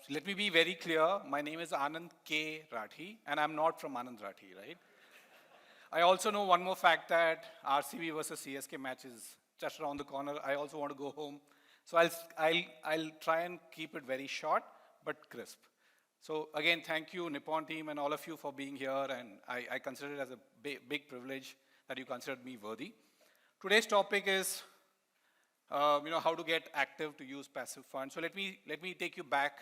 Let me be very clear. My name is Anand K Rathi, and I'm not from Anand Rathi, right? I also know one more fact that RCB versus CSK match is just around the corner. I also want to go home. So I'll try and keep it very short, but crisp. So again, thank you, Nippon team, and all of you for being here, and I consider it as a big privilege that you considered me worthy. Today's topic is how to get active to use passive funds. So let me take you back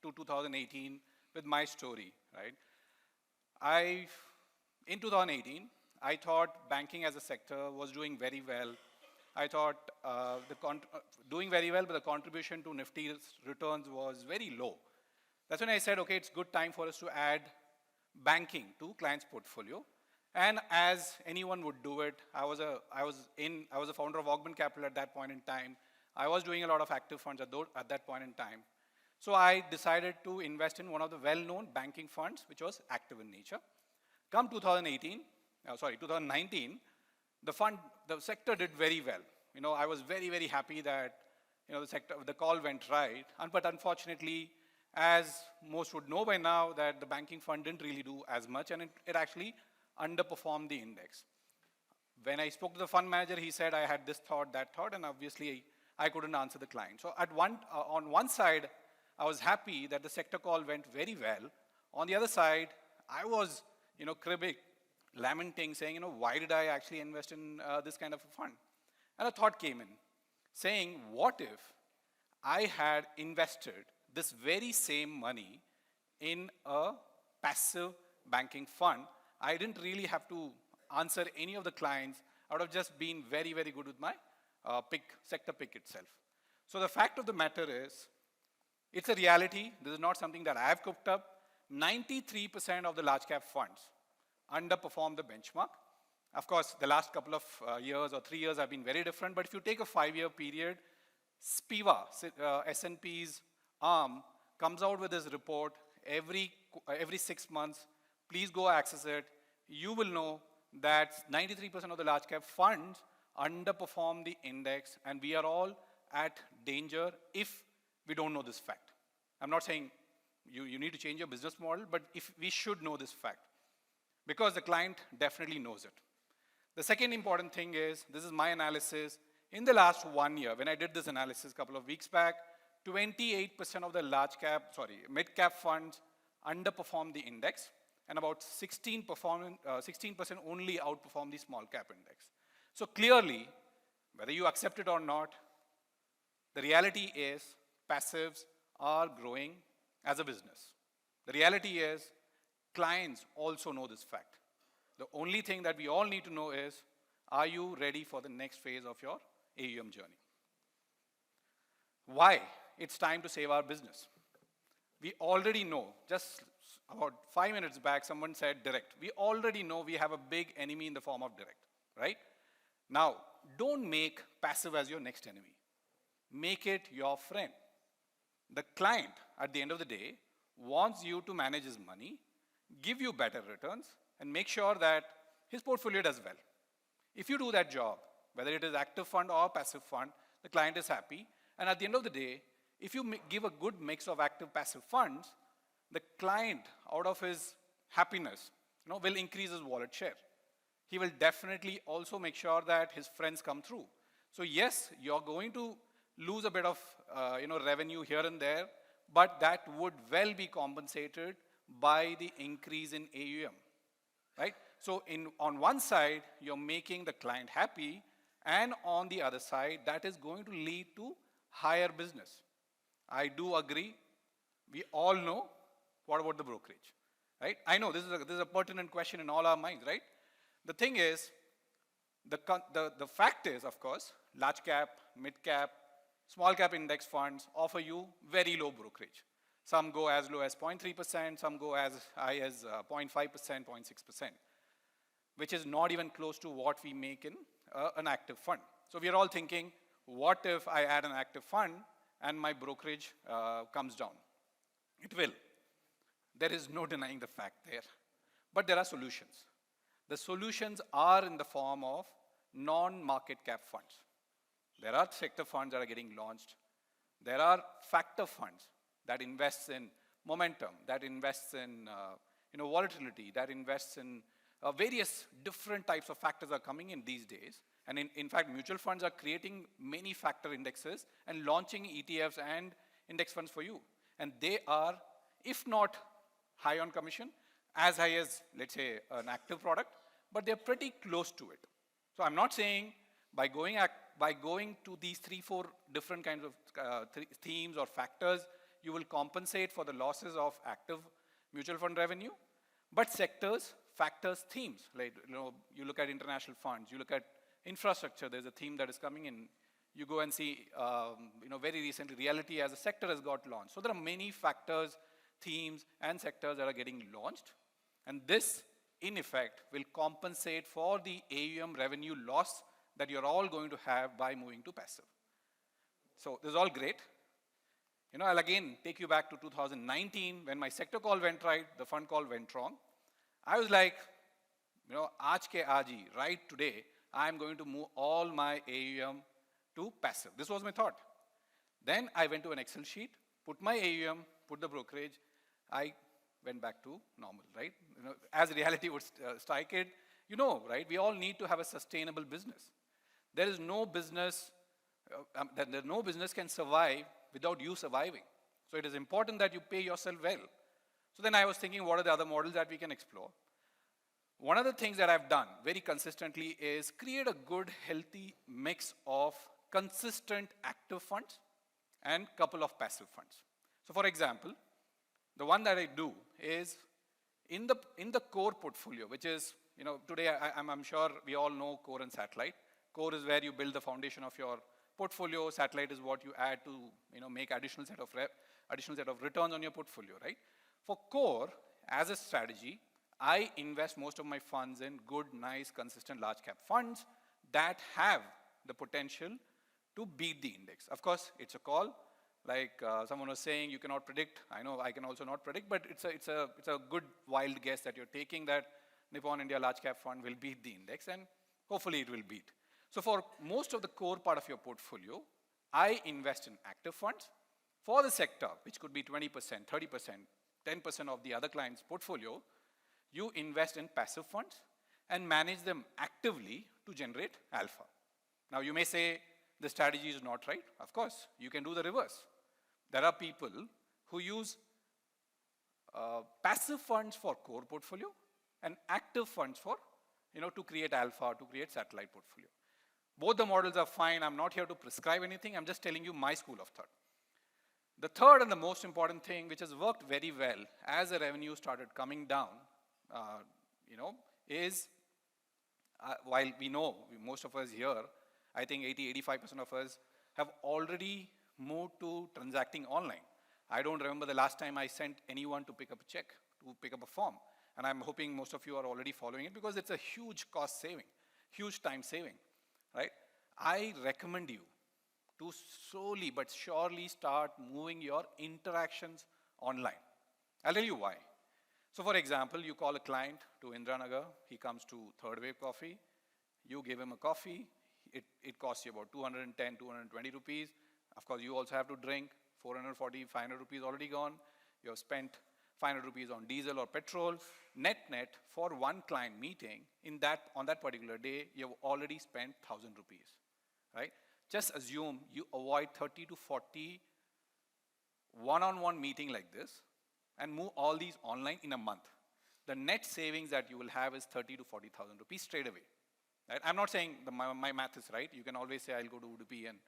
to 2018 with my story, right? In 2018, I thought banking as a sector was doing very well. I thought doing very well, but the contribution to Nifty's returns was very low. That's when I said, okay, it's good time for us to add banking to client's portfolio. And as anyone would do it, I was a founder of Augment Capital at that point in time. I was doing a lot of active funds at that point in time. So I decided to invest in one of the well-known banking funds, which was active in nature. Come 2019, the sector did very well. I was very, very happy that the call went right. But unfortunately, as most would know by now, that the banking fund didn't really do as much, and it actually underperformed the index. When I spoke to the fund manager, he said I had this thought, that thought, and obviously I couldn't answer the client. So on one side, I was happy that the sector call went very well. On the other side, I was cribbing, lamenting, saying, why did I actually invest in this kind of a fund? And a thought came in, saying, what if I had invested this very same money in a passive banking fund? I didn't really have to answer any of the clients. I would have just been very, very good with my sector pick itself. So the fact of the matter is, it's a reality. This is not something that I have cooked up. 93% of the large cap funds underperform the benchmark. Of course, the last couple of years or 3 years have been very different, but if you take a 5-year period, SPIVA, S&P's arm, comes out with this report every 6 months. Please go access it. You will know that 93% of the large cap funds underperform the index, and we are all at danger if we don't know this fact. I'm not saying you need to change your business model, but if we should know this fact, because the client definitely knows it. The second important thing is, this is my analysis. In the last 1 year, when I did this analysis a couple of weeks back, 28% of the mid cap funds underperform the index, and about 16% only outperform the small cap index. So clearly, whether you accept it or not, the reality is passives are growing as a business. The reality is clients also know this fact. The only thing that we all need to know is, are you ready for the next phase of your AUM journey? Why? It's time to save our business. We already know, just about 5 minutes back, someone said direct. We already know we have a big enemy in the form of direct, right? Now, don't make passive as your next enemy. Make it your friend. The client, at the end of the day, wants you to manage his money, give you better returns, and make sure that his portfolio does well. If you do that job, whether it is active fund or passive fund, the client is happy. And at the end of the day, if you give a good mix of active passive funds, the client, out of his happiness, will increase his wallet share. He will definitely also make sure that his friends come through. So yes, you're going to lose a bit of revenue here and there, but that would well be compensated by the increase in AUM, right? So on one side, you're making the client happy, and on the other side, that is going to lead to higher business. I do agree. We all know, what about the brokerage, right? I know this is a pertinent question in all our minds, right? The thing is, the fact is, of course, large cap, mid cap, small cap index funds offer you very low brokerage. Some go as low as 0.3%, some go as high as 0.5%, 0.6%, which is not even close to what we make in an active fund. So we are all thinking, what if I add an active fund and my brokerage comes down? It will. There is no denying the fact there. But there are solutions. The solutions are in the form of non-market cap funds. There are sector funds that are getting launched. There are factor funds. that invests in momentum, that invests in volatility, that invests in various different types of factors are coming in these days. And in fact, mutual funds are creating many factor indexes and launching ETFs and index funds for you. And they are, if not high on commission, as high as, let's say, an active product, but they're pretty close to it. So I'm not saying by going to these 3-4 different kinds of themes or factors, you will compensate for the losses of active mutual fund revenue, but sectors, factors, themes, like you look at international funds, you look at infrastructure, there's a theme that is coming in. You go and see, very recently, reality as a sector has got launched. So there are many factors, themes, and sectors that are getting launched. And this, in effect, will compensate for the AUM revenue loss that you're all going to have by moving to passive. So this is all great. I'll again take you back to 2019 when my sector call went right, the fund call went wrong. I was like, aaj ke aaji, right today, I'm going to move all my AUM to passive. This was my thought. Then I went to an Excel sheet, put my AUM, put the brokerage, I went back to normal, right? As reality would strike it, right? We all need to have a sustainable business. There is no business, no business can survive without you surviving. So it is important that you pay yourself well. So then I was thinking, what are the other models that we can explore? One of the things that I've done very consistently is create a good, healthy mix of consistent active funds and couple of passive funds. So for example, the one that I do is in the core portfolio, which is, today I'm sure we all know core and satellite. Core is where you build the foundation of your portfolio. Satellite is what you add to, make additional set of returns on your portfolio, right? For core, as a strategy, I invest most of my funds in good, nice, consistent large cap funds that have the potential to beat the index. Of course, it's a call. Like someone was saying, you cannot predict. I know I can also not predict, but it's a good wild guess that you're taking that Nippon India Large Cap Fund will beat the index, and hopefully it will beat. So for most of the core part of your portfolio, I invest in active funds. For the sector, which could be 20%, 30%, 10% of the other client's portfolio, you invest in passive funds and manage them actively to generate alpha. Now you may say the strategy is not right. Of course, you can do the reverse. There are people who use passive funds for core portfolio and active funds for, to create alpha, to create satellite portfolio. Both the models are fine. I'm not here to prescribe anything. I'm just telling you my school of thought. The third and the most important thing, which has worked very well as the revenue started coming down, is while we know, most of us here, I think 80-85% of us have already moved to transacting online. I don't remember the last time I sent anyone to pick up a check, to pick up a form. And I'm hoping most of you are already following it because it's a huge cost saving, huge time saving, right? I recommend you to slowly but surely start moving your interactions online. I'll tell you why. So for example, you call a client to Indranagar, he comes to Third Wave Coffee, you give him a coffee, it costs you about 210, 220 rupees. Of course, you also have to drink, 440, 500 rupees already gone. You have spent 500 rupees on diesel or petrol. Net, for one client meeting, on that particular day, you have already spent 1,000 rupees, right? Just assume you avoid 30 to 40 one-on-one meeting like this and move all these online in a month. The net savings that you will have is 30 to 40,000 rupees straight away. Right? I'm not saying my math is right. You can always say I'll go to Udupi and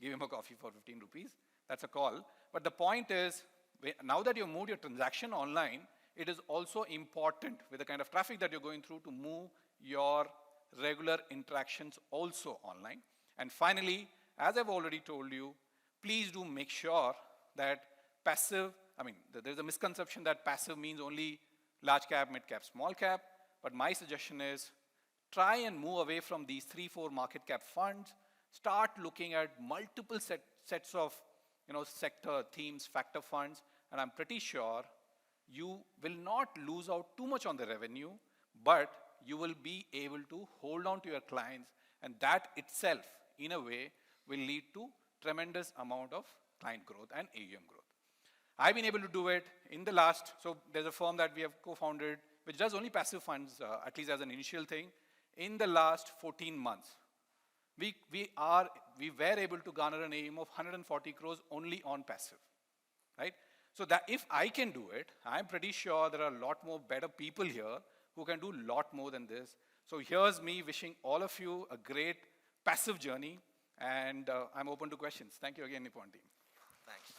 give him a coffee for 15 rupees. That's a call. But the point is, now that you've moved your transaction online, it is also important with the kind of traffic that you're going through to move your regular interactions also online. And finally, as I've already told you, please do make sure that passive, there's a misconception that passive means only large cap, mid cap, small cap. But my suggestion is try and move away from these 3-4 market cap funds. Start looking at multiple sets of sector, themes, factor funds. And I'm pretty sure you will not lose out too much on the revenue, but you will be able to hold on to your clients. And that itself, in a way, will lead to tremendous amount of client growth and AUM growth. I've been able to do it in the last, so there's a firm that we have co-founded, which does only passive funds, at least as an initial thing, in the last 14 months. We were able to garner an AUM of 140 crores only on passive, right? So that if I can do it, I'm pretty sure there are a lot more better people here who can do a lot more than this. So here's me wishing all of you a great passive journey, and I'm open to questions. Thank you again, Nippon team. Thanks.